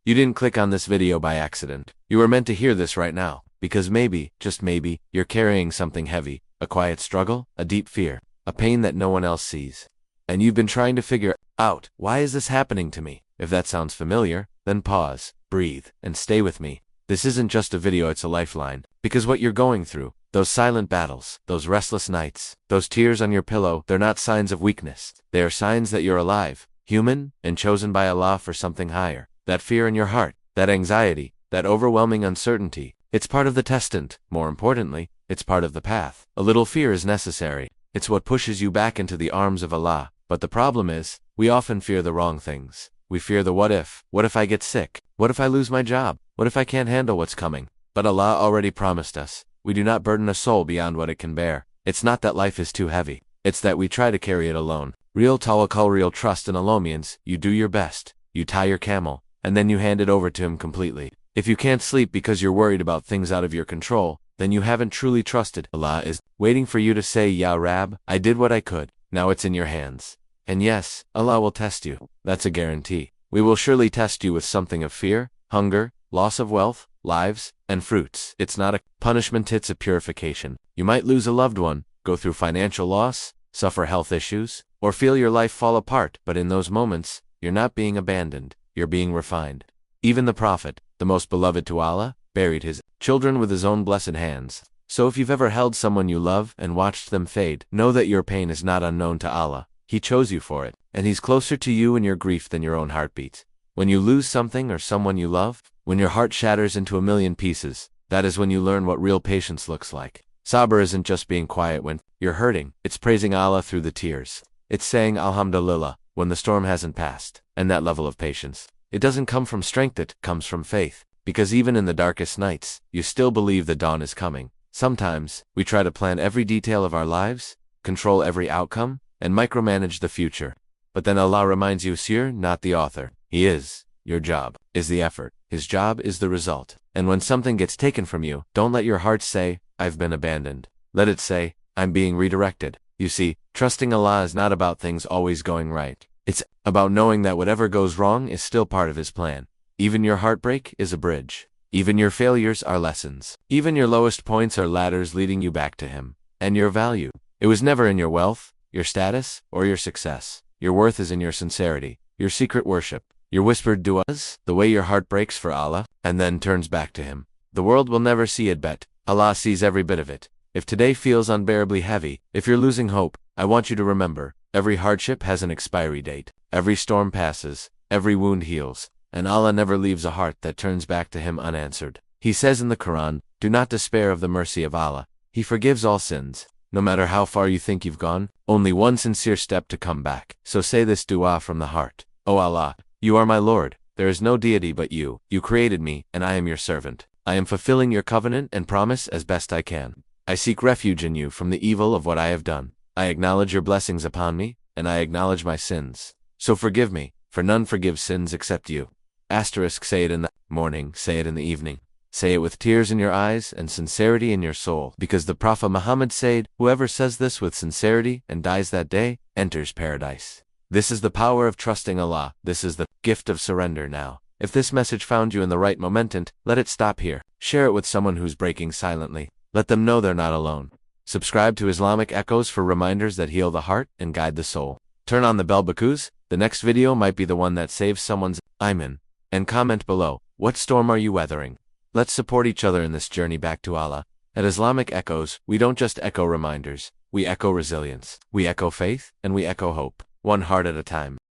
You didn't click on this video by accident. You were meant to hear this right now, because maybe, just maybe, you're carrying something heavy, a quiet struggle, a deep fear, a pain that no one else sees. And you've been trying to figure out, why is this happening to me? If that sounds familiar, then pause, breathe, and stay with me. This isn't just a video, it's a lifeline. Because what you're going through, those silent battles, those restless nights, those tears on your pillow, they're not signs of weakness. They are signs that you're alive, human, and chosen by Allah for something higher. That fear in your heart, that anxiety, that overwhelming uncertainty, it's part of the test. More importantly, it's part of the path. A little fear is necessary. It's what pushes you back into the arms of Allah. But the problem is, we often fear the wrong things. We fear the what if. What if I get sick? What if I lose my job? What if I can't handle what's coming? But Allah already promised us, we do not burden a soul beyond what it can bear. It's not that life is too heavy. It's that we try to carry it alone. Real tawakkul, real trust in Allah means, you do your best. You tie your camel, and then you hand it over to Him completely. If you can't sleep because you're worried about things out of your control, then you haven't truly trusted. Allah is waiting for you to say, Ya Rab, I did what I could. Now it's in your hands. And yes, Allah will test you. That's a guarantee. We will surely test you with something of fear, hunger, loss of wealth, lives, and fruits. It's not a punishment, it's a purification. You might lose a loved one, go through financial loss, suffer health issues, or feel your life fall apart. But in those moments, you're not being abandoned, you're being refined. Even the Prophet, the most beloved to Allah, buried his children with his own blessed hands. So if you've ever held someone you love and watched them fade, know that your pain is not unknown to Allah. He chose you for it, and He's closer to you in your grief than your own heartbeat. When you lose something or someone you love, when your heart shatters into a million pieces, that is when you learn what real patience looks like. Sabr isn't just being quiet when you're hurting, it's praising Allah through the tears. It's saying Alhamdulillah when the storm hasn't passed. And that level of patience, it doesn't come from strength, it comes from faith. Because even in the darkest nights, you still believe the dawn is coming. Sometimes, we try to plan every detail of our lives, control every outcome, and micromanage the future. But then Allah reminds you, you're not the author. He is. Your job is the effort. His job is the result. And when something gets taken from you, don't let your heart say, I've been abandoned. Let it say, I'm being redirected. You see, trusting Allah is not about things always going right. It's about knowing that whatever goes wrong is still part of His plan. Even your heartbreak is a bridge. Even your failures are lessons. Even your lowest points are ladders leading you back to Him. And your value, it was never in your wealth, your status, or your success. Your worth is in your sincerity, your secret worship, your whispered du'as, the way your heart breaks for Allah, and then turns back to Him. The world will never see it, but Allah sees every bit of it. If today feels unbearably heavy, if you're losing hope, I want you to remember, every hardship has an expiry date. Every storm passes, every wound heals, and Allah never leaves a heart that turns back to Him unanswered. He says in the Quran, do not despair of the mercy of Allah. He forgives all sins. No matter how far you think you've gone, only one sincere step to come back. So say this dua from the heart. O Allah, You are my Lord. There is no deity but You. You created me, and I am Your servant. I am fulfilling Your covenant and promise as best I can. I seek refuge in You from the evil of what I have done. I acknowledge Your blessings upon me, and I acknowledge my sins. So forgive me, for none forgives sins except You. Asterisk, say it in the morning, say it in the evening. Say it with tears in your eyes and sincerity in your soul, because the Prophet Muhammad said, whoever says this with sincerity and dies that day, enters paradise. This is the power of trusting Allah. This is the gift of surrender now. If this message found you in the right momentum, let it stop here. Share it with someone who's breaking silently. Let them know they're not alone. Subscribe to Islamic Echoes for reminders that heal the heart and guide the soul. Turn on the bell because the next video might be the one that saves someone's Iman. And comment below, what storm are you weathering? Let's support each other in this journey back to Allah. At Islamic Echoes, we don't just echo reminders, we echo resilience, we echo faith, and we echo hope, one heart at a time.